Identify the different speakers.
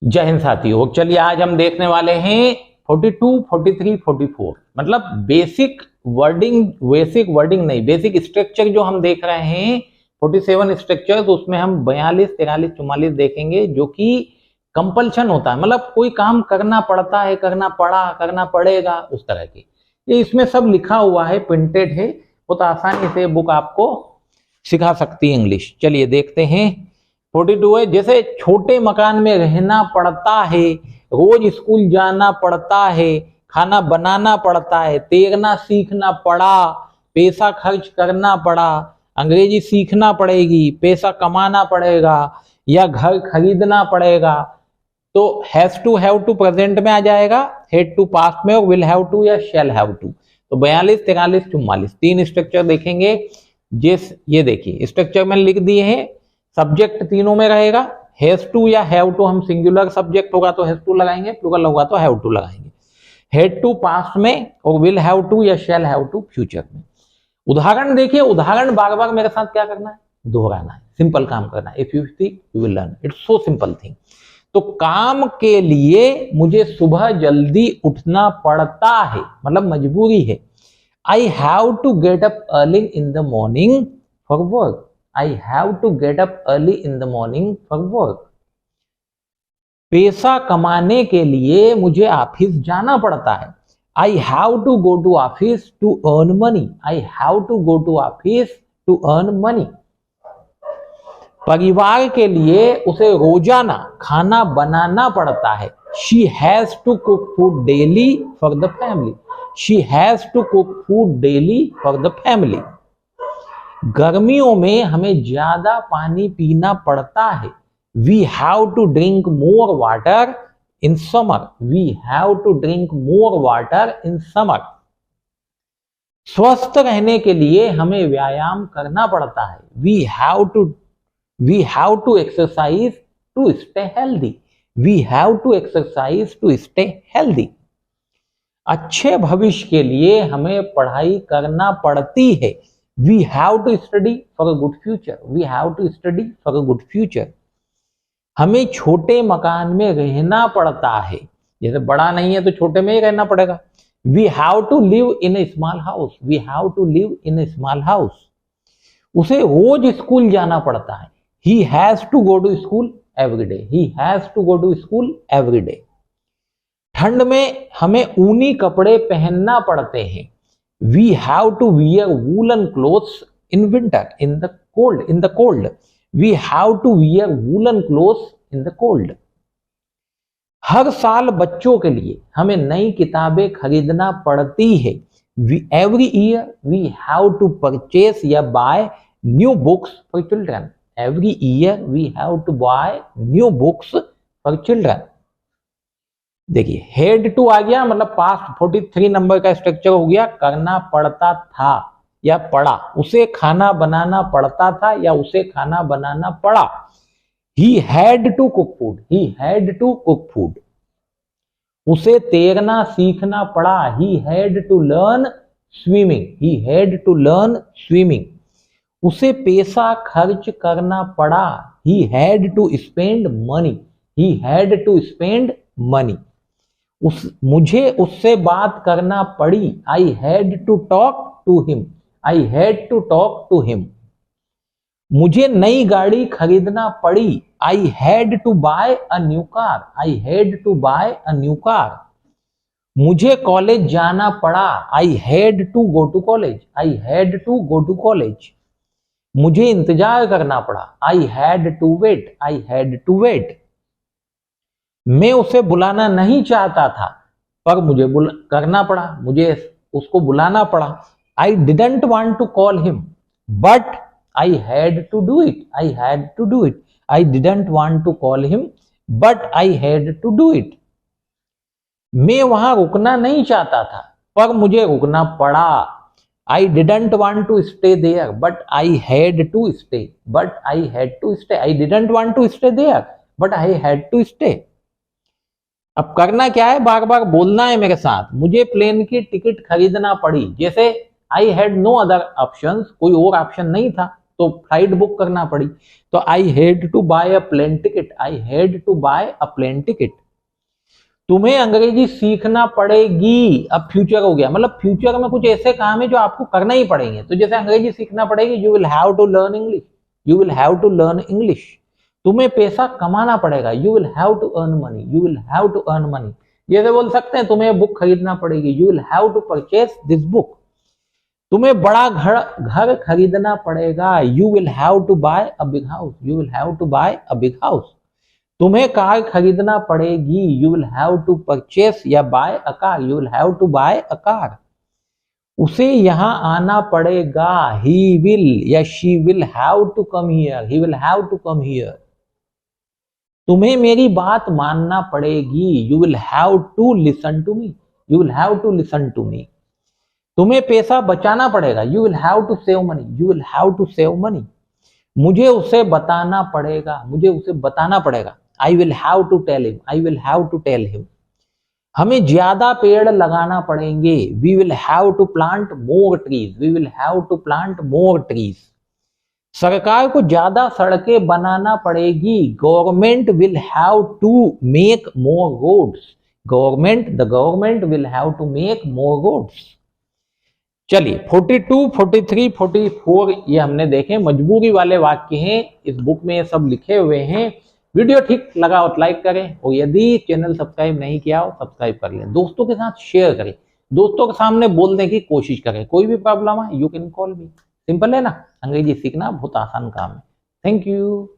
Speaker 1: जय हिंद साथियों। चलिए आज हम देखने वाले हैं 42, 43, 44 मतलब बेसिक वर्डिंग नहीं, बेसिक स्ट्रक्चर जो हम देख रहे हैं 47 स्ट्रक्चर, तो उसमें हम 42, 43, 44 देखेंगे जो कि कंपल्शन होता है, मतलब कोई काम करना पड़ता है, करना पड़ेगा, उस तरह की। ये इसमें सब लिखा हुआ है, प्रिंटेड है, बहुत आसानी से बुक आपको सिखा सकती है इंग्लिश। चलिए देखते हैं। 42 है, जैसे छोटे मकान में रहना पड़ता है, रोज स्कूल जाना पड़ता है, खाना बनाना पड़ता है, तैरना सीखना पड़ा, पैसा खर्च करना पड़ा, अंग्रेजी सीखना पड़ेगी, पैसा कमाना पड़ेगा या घर खरीदना पड़ेगा, तो has to have to present में आ जाएगा, हेड टू पास्ट में, और विल हैव टू या शैल हैव टू। तो 42, 43, 44 तीन स्ट्रक्चर देखेंगे। ये देखिए स्ट्रक्चर मैंने लिख दिए हैं। सब्जेक्ट तीनों में रहेगा, हैज टू या हैव टू, हम सिंगुलर सब्जेक्ट होगा तो हैज टू लगाएंगे, प्लूरल होगा तो हैव टू लगाएंगे। हेड टू पास्ट में और विल हैव टू या शैल हैव टू फ्यूचर में। उदाहरण देखिए, उदाहरण बार बार मेरे साथ क्या करना है, दोहराना है, सिंपल काम करना है। If you speak you will learn, it's so simple thing. तो काम के लिए मुझे सुबह जल्दी उठना पड़ता है, मतलब मजबूरी है। I have to get up early in the morning for work. I have to get up early in the morning for work. पैसा कमाने के लिए मुझे ऑफिस जाना पड़ता है। I have to go to office to earn money. I have to go to office to earn money. परिवार के लिए उसे रोजाना खाना बनाना पड़ता है। She has to cook food daily for the family. She has to cook food daily for the family. गर्मियों में हमें ज्यादा पानी पीना पड़ता है। We have to drink more water in summer. We have to drink more water in summer. स्वस्थ रहने के लिए हमें व्यायाम करना पड़ता है। We have to exercise to stay healthy. We have to exercise to stay healthy. अच्छे भविष्य के लिए हमें पढ़ाई करना पड़ती है। We have to study for a good future. We have to study for a good future. हमें छोटे मकान में रहना पड़ता है, जैसे बड़ा नहीं है तो छोटे में ही रहना पड़ेगा। We have to live in a small house. We have to live in a small house. उसे रोज स्कूल जाना पड़ता है। He has to go to school every day. He has to go to school every day. ठंड में हमें ऊनी कपड़े पहनना पड़ते हैं। We have to wear woolen clothes in winter, in the cold. We have to wear woolen clothes in the cold. हर साल बच्चों के लिए हमें नई किताबें खरीदना पड़ती है। Every year we have to purchase या buy new books for children. Every year we have to buy new books for children. देखिए हेड टू आ गया, मतलब पास्ट 43 नंबर का स्ट्रक्चर हो गया। करना पड़ता था या पड़ा, उसे खाना बनाना पड़ता था या उसे खाना बनाना पड़ा। He had to cook food. He had to cook food. उसे तैरना सीखना पड़ा। He had to learn swimming. He had to learn swimming. उसे पैसा खर्च करना पड़ा। He had to spend money. He had to spend money. मुझे उससे बात करना पड़ी। I had to talk to him. I had to talk to him. मुझे नई गाड़ी खरीदना पड़ी। I had to buy a new car. I had to buy a new car. मुझे कॉलेज जाना पड़ा। I had to go to college. I had to go to college. मुझे इंतजार करना पड़ा। I had to wait. I had to wait. मैं उसे बुलाना नहीं चाहता था पर मुझे करना पड़ा, मुझे उसको बुलाना पड़ा। I didn't want to call him but I had to do it. I had to do it. I didn't want to call him but I had to do it. मैं वहां रुकना नहीं चाहता था पर मुझे रुकना पड़ा। I didn't want to stay there but I had to stay. But I had to stay. I didn't want to stay there but I had to stay. अब करना क्या है, बार बार बोलना है मेरे साथ। मुझे प्लेन की टिकट खरीदना पड़ी। जैसे I had no other options, कोई और ऑप्शन नहीं था, तो फ्लाइट बुक करना पड़ी। तो I had to buy a plane ticket, I had to buy a plane ticket. तुम्हें अंग्रेजी सीखना पड़ेगी, अब फ्यूचर हो गया, मतलब फ्यूचर में कुछ ऐसे काम है जो आपको करना ही पड़ेंगे। तो जैसे अंग्रेजी सीखना पड़ेगी, you will have to learn English, you will have to learn English. तुम्हें पैसा कमाना पड़ेगा, you will have to earn money, you will have to earn money. जैसे बोल सकते हैं तुम्हें बुक खरीदना पड़ेगी, you will have to purchase this book. तुम्हें बड़ा घर खरीदना पड़ेगा, you will have to buy a big house, you will have to buy a big house. तुम्हें कार खरीदना पड़ेगी, you will have to purchase या buy a car, you will have to buy a car. उसे यहां आना पड़ेगा, he will या she will have to come here, he will have to come here. तुम्हें मेरी बात मानना पड़ेगी, you will have to listen to me, you will have to listen to me. तुम्हें पैसा बचाना पड़ेगा, you will have to save money, you will have to save money. मुझे उसे बताना पड़ेगा, मुझे उसे बताना पड़ेगा, I will have to tell him, I will have to tell him. हमें ज्यादा पेड़ लगाना पड़ेंगे, we will have to plant more trees, we will have to plant more trees. सरकार को ज्यादा सड़कें बनाना पड़ेगी, government will have to make more roads, the government will have to make more roads. चलिए 42, 43, 44 ये हमने देखे, मजबूरी वाले वाक्य हैं, इस बुक में ये सब लिखे हुए हैं। वीडियो ठीक लगा हो तो लाइक करें, और यदि चैनल सब्सक्राइब नहीं किया हो सब्सक्राइब कर लें, दोस्तों के साथ शेयर करें, दोस्तों के सामने बोलने की कोशिश करें। कोई भी प्रॉब्लम है you can call me. Simple है ना, अंग्रेजी सीखना बहुत आसान काम है। Thank you.